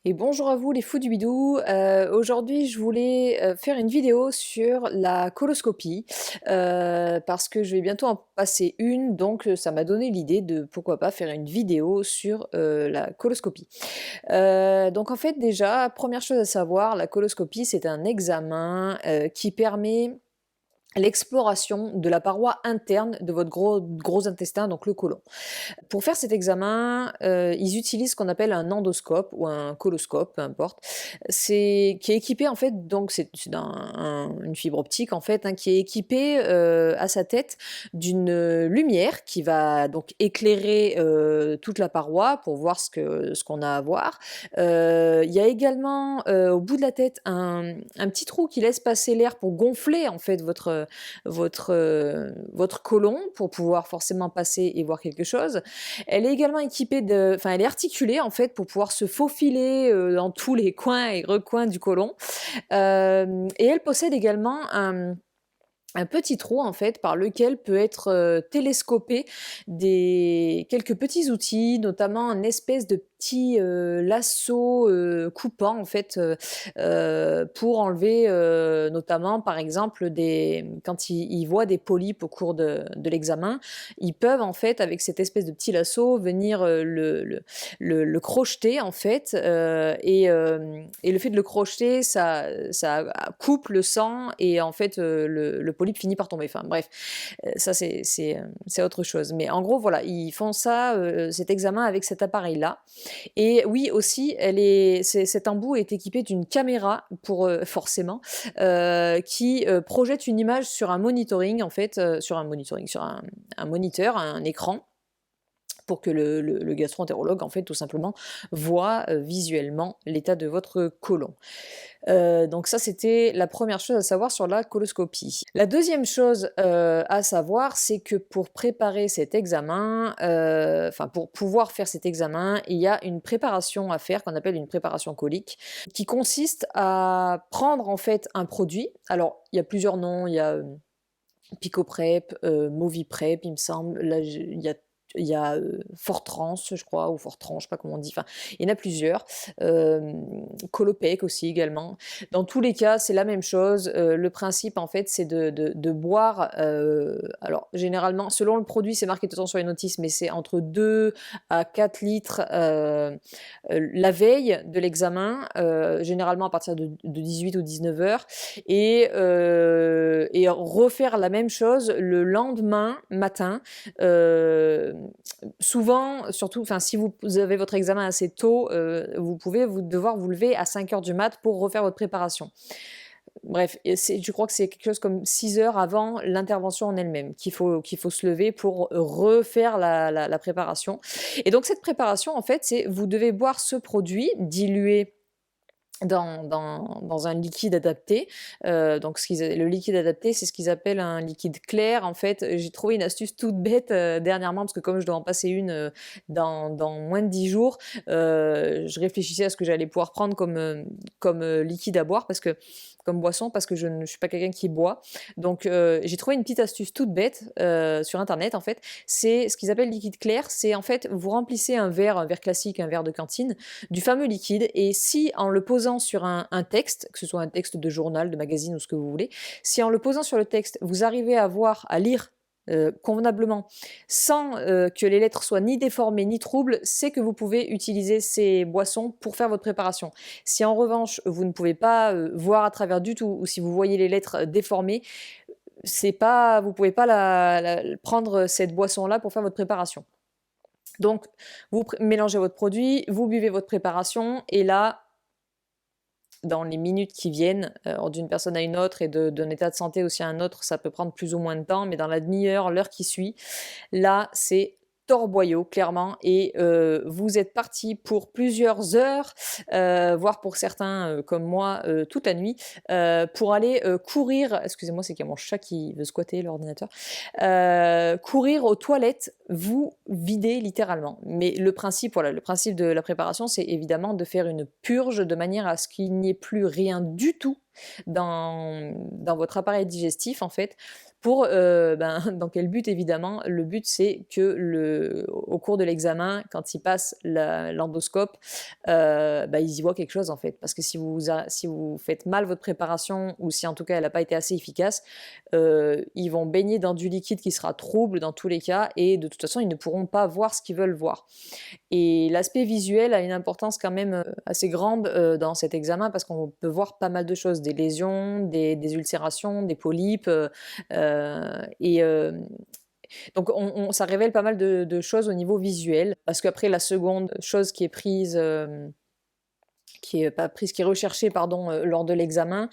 Et bonjour à vous les fous du bidou. Aujourd'hui je voulais faire une vidéo sur la coloscopie parce que je vais bientôt en passer une, donc ça m'a donné l'idée de pourquoi pas faire une vidéo sur la coloscopie. Donc en fait déjà, première chose à savoir, la coloscopie c'est un examen qui permet l'exploration de la paroi interne de votre gros intestin, donc le côlon. Pour faire cet examen, ils utilisent ce qu'on appelle un endoscope ou un coloscope, peu importe. C'est qui est équipé en fait, donc une fibre optique en fait, hein, qui est équipée à sa tête d'une lumière qui va donc éclairer toute la paroi pour voir ce qu'on a à voir. Il y a également au bout de la tête un petit trou qui laisse passer l'air pour gonfler en fait votre côlon pour pouvoir forcément passer et voir quelque chose. Elle est également équipée elle est articulée en fait pour pouvoir se faufiler dans tous les coins et recoins du côlon. Et elle possède également un petit trou en fait par lequel peut être télescopé quelques petits outils, notamment un espèce de petit lasso coupant en fait pour enlever notamment par exemple quand ils voient des polypes au cours de l'examen, ils peuvent en fait avec cette espèce de petit lasso venir le crocheter en fait et le fait de le crocheter ça coupe le sang et en fait le polype finit par tomber. Enfin bref, ça c'est autre chose. Mais en gros voilà, ils font ça, cet examen avec cet appareil-là. Et oui aussi, cet embout est équipé d'une caméra pour forcément qui projette une image sur un monitoring en fait, sur un moniteur, un écran pour que le gastro-entérologue, en fait, tout simplement, voit visuellement l'état de votre côlon. Donc ça, c'était la première chose à savoir sur la coloscopie. La deuxième chose à savoir, c'est que pour préparer cet examen, enfin pour pouvoir faire cet examen, il y a une préparation à faire qu'on appelle une préparation colique, qui consiste à prendre en fait un produit. Alors, il y a plusieurs noms, il y a Picoprep, Moviprep, il me semble. Là, il y a Fortrans, je crois, ou Fortran, je sais pas comment on dit. Enfin, il y en a plusieurs. Colopec aussi également. Dans tous les cas, c'est la même chose. Le principe, en fait, c'est de boire. Alors, généralement, selon le produit, c'est marqué de toute façon sur les notices, mais c'est entre 2 à 4 litres la veille de l'examen, généralement à partir de 18 ou 19 heures, et refaire la même chose le lendemain matin. Souvent, surtout, si vous avez votre examen assez tôt, vous pouvez devoir vous lever à 5 heures du mat pour refaire votre préparation. Bref, je crois que c'est quelque chose comme 6 heures avant l'intervention en elle-même qu'il faut se lever pour refaire la préparation. Et donc cette préparation, en fait, c'est vous devez boire ce produit dilué dans un liquide adapté. Donc le liquide adapté, c'est ce qu'ils appellent un liquide clair. En fait, j'ai trouvé une astuce toute bête dernièrement, parce que comme je dois en passer une dans moins de 10 jours, je réfléchissais à ce que j'allais pouvoir prendre comme liquide à boire, comme boisson, parce que je ne suis pas quelqu'un qui boit. Donc j'ai trouvé une petite astuce toute bête sur internet en fait. C'est ce qu'ils appellent liquide clair. C'est en fait, vous remplissez un verre classique, un verre de cantine, du fameux liquide, et si en le posant sur un texte, que ce soit un texte de journal, de magazine ou ce que vous voulez, si en le posant sur le texte, vous arrivez à lire convenablement, sans que les lettres soient ni déformées ni troubles, c'est que vous pouvez utiliser ces boissons pour faire votre préparation. Si en revanche vous ne pouvez pas voir à travers du tout, ou si vous voyez les lettres déformées, vous pouvez pas prendre cette boisson-là pour faire votre préparation. Donc vous mélangez votre produit, vous buvez votre préparation, et là, dans les minutes qui viennent, d'une personne à une autre et d'un état de santé aussi à un autre, ça peut prendre plus ou moins de temps, mais dans la demi-heure, l'heure qui suit, là, c'est torboyau, clairement, et vous êtes parti pour plusieurs heures, voire pour certains, comme moi, toute la nuit, pour aller courir. Excusez-moi, c'est qu'il y a mon chat qui veut squatter l'ordinateur. Courir aux toilettes, vous videz littéralement. Mais le principe de la préparation, c'est évidemment de faire une purge de manière à ce qu'il n'y ait plus rien du tout dans votre appareil digestif, en fait, pour, dans quel but évidemment? Le but c'est que au cours de l'examen, quand ils passent l'endoscope, ils y voient quelque chose en fait. Parce que si vous faites mal votre préparation ou si en tout cas elle n'a pas été assez efficace, ils vont baigner dans du liquide qui sera trouble dans tous les cas et de toute façon ils ne pourront pas voir ce qu'ils veulent voir. Et l'aspect visuel a une importance quand même assez grande dans cet examen parce qu'on peut voir pas mal de choses, des lésions, des ulcérations, des polypes, et donc ça révèle pas mal de choses au niveau visuel. Parce qu'après, la seconde chose qui est prise, qui est pas prise, qui est recherchée pardon, lors de l'examen,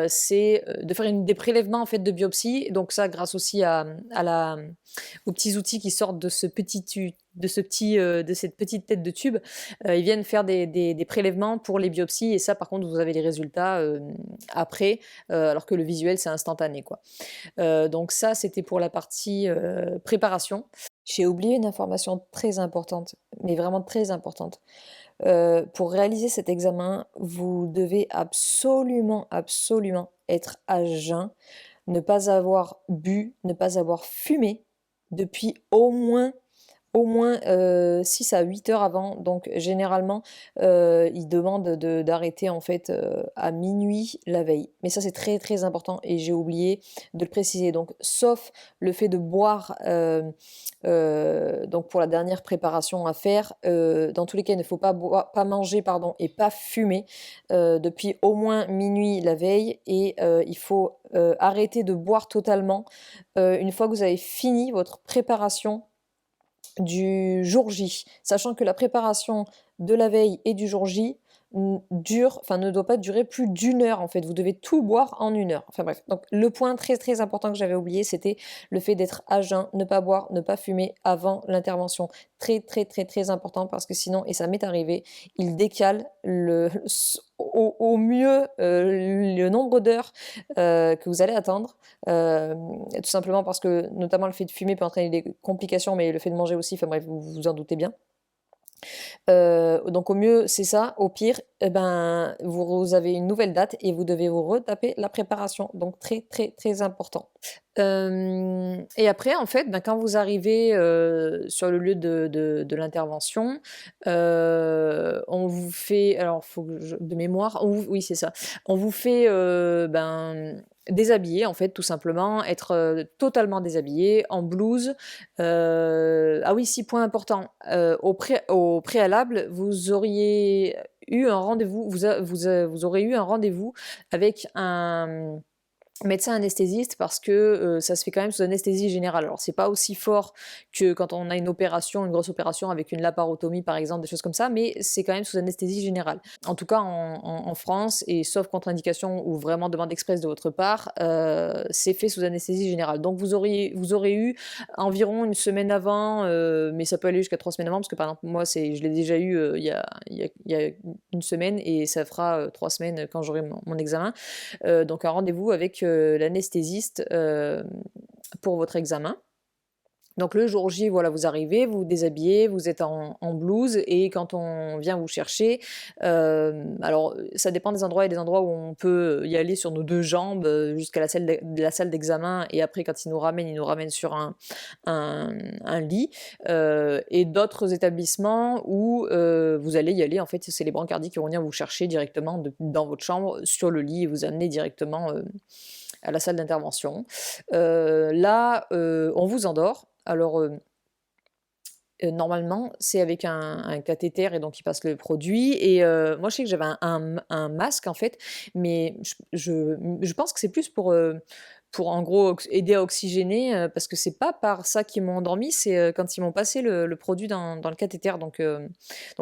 c'est de faire des prélèvements en fait de biopsie. Donc ça, grâce aussi aux petits outils qui sortent de cette petite tête de tube, ils viennent faire des prélèvements pour les biopsies. Et ça, par contre, vous avez les résultats après, alors que le visuel c'est instantané, quoi. Donc ça, c'était pour la partie préparation. J'ai oublié une information très importante, mais vraiment très importante. Pour réaliser cet examen, vous devez absolument, absolument être à jeun, ne pas avoir bu, ne pas avoir fumé depuis au moins 6 à 8 heures avant. Donc généralement, ils demandent d'arrêter en fait à minuit la veille. Mais ça c'est très très important et j'ai oublié de le préciser. Donc sauf le fait de boire, donc pour la dernière préparation à faire, dans tous les cas il ne faut pas manger pardon, et pas fumer depuis au moins minuit la veille et il faut arrêter de boire totalement une fois que vous avez fini votre préparation du jour J, sachant que la préparation de la veille et du jour J ne doit pas durer plus d'une heure en fait. Vous devez tout boire en une heure. Enfin bref. Donc le point très très important que j'avais oublié, c'était le fait d'être à jeun, ne pas boire, ne pas fumer avant l'intervention. Très très très très important parce que sinon, et ça m'est arrivé, il décale au mieux le nombre d'heures que vous allez attendre. Tout simplement parce que notamment le fait de fumer peut entraîner des complications, mais le fait de manger aussi, enfin bref, vous vous en doutez bien. Donc au mieux c'est ça, au pire, vous avez une nouvelle date et vous devez vous retaper la préparation, donc très, très, très important. Et après en fait, quand vous arrivez, sur le lieu de l'intervention, on vous fait alors faut que je de mémoire, oui c'est ça. On vous fait, déshabiller en fait tout simplement, être, totalement déshabillé, en blouse. Ah oui si, point important, au préalable, vous auriez eu un rendez-vous, vous aurez eu un rendez-vous avec un médecin anesthésiste parce que ça se fait quand même sous anesthésie générale. Alors c'est pas aussi fort que quand on a une opération, une grosse opération avec une laparotomie par exemple, des choses comme ça, mais c'est quand même sous anesthésie générale. En tout cas en France, et sauf contre-indication ou vraiment demande express de votre part, c'est fait sous anesthésie générale. Donc vous aurez eu environ une semaine avant, mais ça peut aller jusqu'à 3 semaines avant, parce que par exemple moi je l'ai déjà eu il y a une semaine et ça fera 3 semaines quand j'aurai mon examen. Donc un rendez-vous avec l'anesthésiste pour votre examen. Donc le jour J, voilà, vous arrivez, vous vous déshabillez, vous êtes en blouse et quand on vient vous chercher, alors ça dépend des endroits, il y a des endroits où on peut y aller sur nos 2 jambes, jusqu'à la salle d'examen et après quand ils nous ramènent sur un lit, et d'autres établissements où, vous allez y aller, en fait, c'est les brancardiers qui vont venir vous chercher directement dans votre chambre, sur le lit et vous amener directement, à la salle d'intervention. Là, on vous endort. Alors, normalement, c'est avec un cathéter et donc il passe le produit et moi je sais que j'avais un masque en fait, mais je pense que c'est plus pour en gros aider à oxygéner, parce que c'est pas par ça qu'ils m'ont endormi, c'est quand ils m'ont passé le produit dans le cathéter. Donc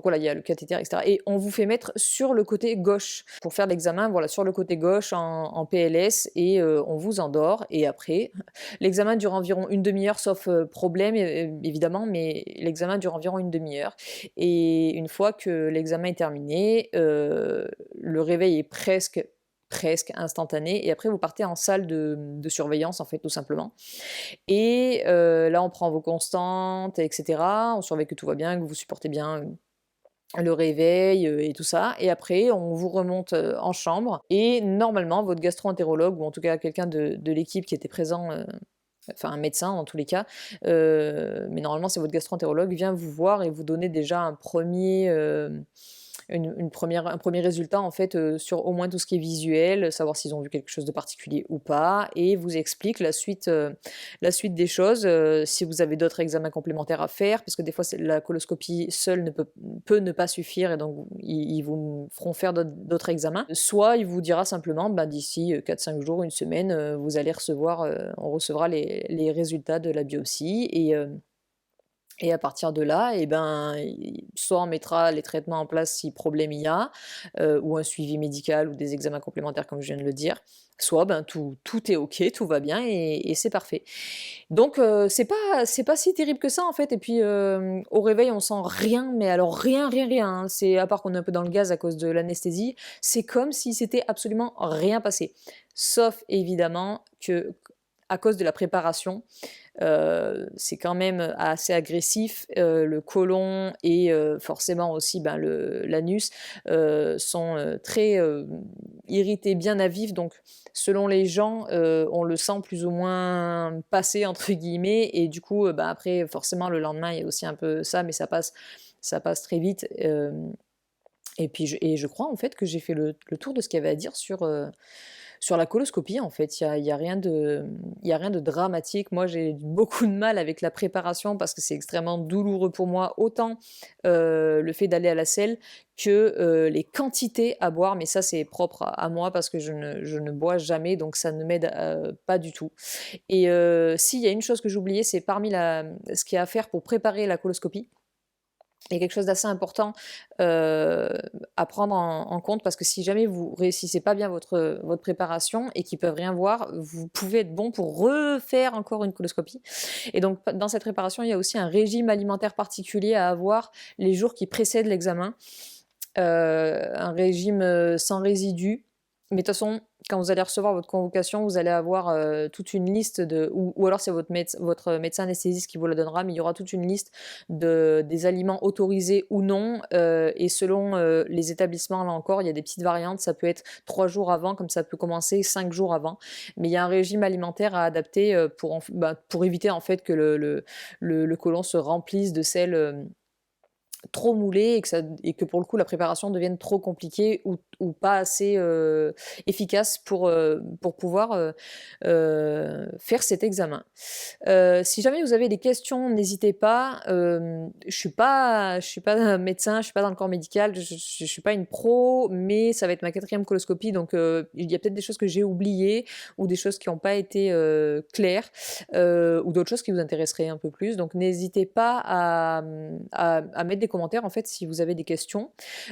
voilà, il y a le cathéter, etc. Et on vous fait mettre sur le côté gauche pour faire l'examen, voilà, sur le côté gauche en PLS et on vous endort. Et après, l'examen dure environ une demi-heure, sauf problème évidemment, mais l'examen dure environ une demi-heure. Et une fois que l'examen est terminé, le réveil est presque instantané et après vous partez en salle de surveillance en fait tout simplement et là on prend vos constantes etc, on surveille que tout va bien, que vous vous supportez bien, le réveil, et tout ça et après on vous remonte, en chambre et normalement votre gastro-entérologue ou en tout cas quelqu'un de l'équipe qui était présent, enfin un médecin dans tous les cas, mais normalement c'est votre gastro-entérologue, vient vous voir et vous donner déjà un premier un premier résultat en fait sur au moins tout ce qui est visuel, savoir s'ils ont vu quelque chose de particulier ou pas, et vous explique la suite des choses, si vous avez d'autres examens complémentaires à faire, parce que des fois la coloscopie seule peut ne pas suffire et donc ils vous feront faire d'autres examens. Soit il vous dira simplement bah, d'ici 4-5 jours, une semaine, vous allez recevoir, on recevra les résultats de la biopsie et à partir de là, eh ben, soit on mettra les traitements en place si problème il y a, ou un suivi médical ou des examens complémentaires comme je viens de le dire, soit ben, tout est OK, tout va bien et c'est parfait. Donc c'est pas si terrible que ça en fait. Et puis au réveil on sent rien, mais alors rien, hein. C'est à part qu'on est un peu dans le gaz à cause de l'anesthésie, c'est comme si c'était absolument rien passé. Sauf évidemment que à cause de la préparation, c'est quand même assez agressif. Le côlon et forcément aussi ben, l'anus sont très irrités bien à vif. Donc, selon les gens, on le sent plus ou moins passer, entre guillemets. Et du coup, ben, après, forcément, le lendemain, il y a aussi un peu ça, mais ça passe très vite. Et puis, je crois en fait que j'ai fait le tour de ce qu'il y avait à dire sur la coloscopie, en fait. Il y a rien de dramatique. Moi, j'ai beaucoup de mal avec la préparation parce que c'est extrêmement douloureux pour moi. Autant le fait d'aller à la selle que les quantités à boire. Mais ça, c'est propre à moi parce que je ne bois jamais, donc ça ne m'aide pas du tout. Et s'il y a une chose que j'ai oubliée, c'est parmi ce qu'il y a à faire pour préparer la coloscopie. Il y a quelque chose d'assez important à prendre en compte parce que si jamais vous réussissez pas bien votre préparation et qu'ils peuvent rien voir, vous pouvez être bon pour refaire encore une coloscopie. Et donc dans cette préparation, il y a aussi un régime alimentaire particulier à avoir les jours qui précèdent l'examen. Un régime sans résidus. Mais de toute façon, quand vous allez recevoir votre convocation, vous allez avoir toute une liste ou alors c'est votre médecin anesthésiste qui vous la donnera, mais il y aura toute une liste des aliments autorisés ou non. Et selon les établissements, là encore, il y a des petites variantes. Ça peut être 3 jours avant, comme ça peut commencer 5 jours avant. Mais il y a un régime alimentaire à adapter pour éviter en fait que le côlon se remplisse de sel trop moulé et que pour le coup la préparation devienne trop compliquée ou pas assez efficace pour pouvoir faire cet examen. Si jamais vous avez des questions, n'hésitez pas. Je suis pas un médecin, je suis pas dans le corps médical, je suis pas une pro, mais ça va être ma 4e coloscopie, donc il y a peut-être des choses que j'ai oubliées ou des choses qui n'ont pas été claires ou d'autres choses qui vous intéresseraient un peu plus. Donc n'hésitez pas à mettre des commentaires en fait si vous avez des questions.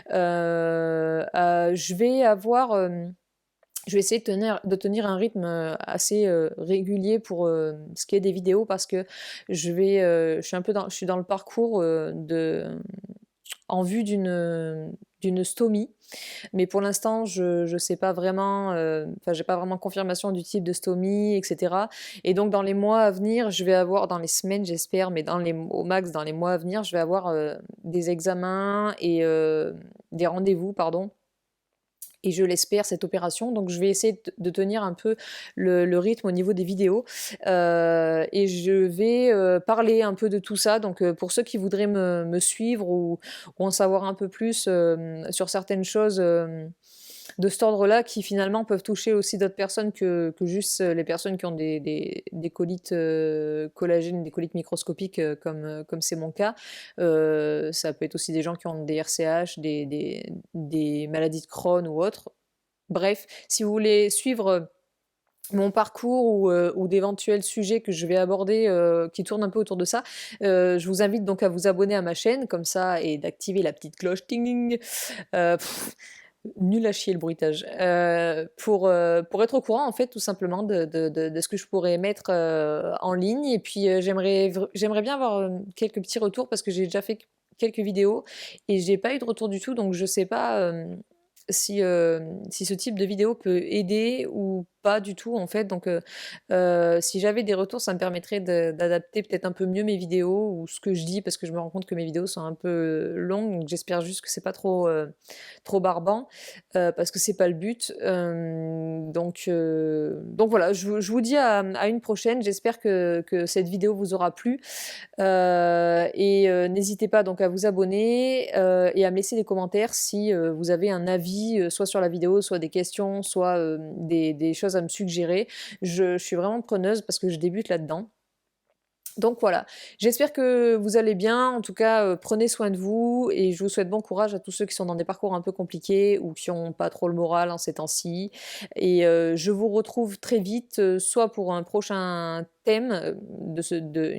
Je vais essayer de tenir un rythme assez régulier pour ce qui est des vidéos parce que je suis dans le parcours en vue d'une stomie, mais pour l'instant je sais pas vraiment, enfin j'ai pas vraiment confirmation du type de stomie, etc. Et donc dans les mois à venir, je vais avoir dans les semaines j'espère, mais au max dans les mois à venir, je vais avoir des examens et des rendez-vous, pardon, et je l'espère, cette opération. Donc je vais essayer de tenir un peu le rythme au niveau des vidéos. Et je vais parler un peu de tout ça. Donc pour ceux qui voudraient me suivre ou en savoir un peu plus sur certaines choses de cet ordre-là, qui finalement peuvent toucher aussi d'autres personnes que juste les personnes qui ont des colites collagènes, des colites microscopiques comme c'est mon cas. Ça peut être aussi des gens qui ont des RCH, des maladies de Crohn ou autres. Bref, si vous voulez suivre mon parcours ou d'éventuels sujets que je vais aborder qui tournent un peu autour de ça, je vous invite donc à vous abonner à ma chaîne comme ça et d'activer la petite cloche ting ting. Euh, pff, Nul à chier le bruitage. Pour être au courant, en fait, tout simplement, de ce que je pourrais mettre en ligne. Et puis, j'aimerais bien avoir quelques petits retours parce que j'ai déjà fait quelques vidéos et j'ai pas eu de retour du tout. Donc, je sais pas si ce type de vidéo peut aider ou pas du tout en fait, donc si j'avais des retours, ça me permettrait d'adapter peut-être un peu mieux mes vidéos ou ce que je dis, parce que je me rends compte que mes vidéos sont un peu longues, donc j'espère juste que c'est pas trop barbant, parce que c'est pas le but. Donc voilà, je vous dis à une prochaine. J'espère que cette vidéo vous aura plu. N'hésitez pas donc à vous abonner et à me laisser des commentaires si vous avez un avis, soit sur la vidéo, soit des questions, soit des choses à me suggérer. Je suis vraiment preneuse parce que je débute là-dedans. Donc voilà, j'espère que vous allez bien. En tout cas, prenez soin de vous et je vous souhaite bon courage à tous ceux qui sont dans des parcours un peu compliqués ou qui n'ont pas trop le moral en ces temps-ci. Et je vous retrouve très vite, soit pour un prochain thème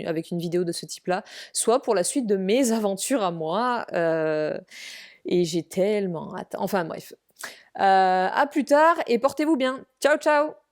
avec une vidéo de ce type-là, soit pour la suite de mes aventures à moi. Et j'ai tellement hâte. Enfin bref. À plus tard et portez-vous bien. Ciao ciao!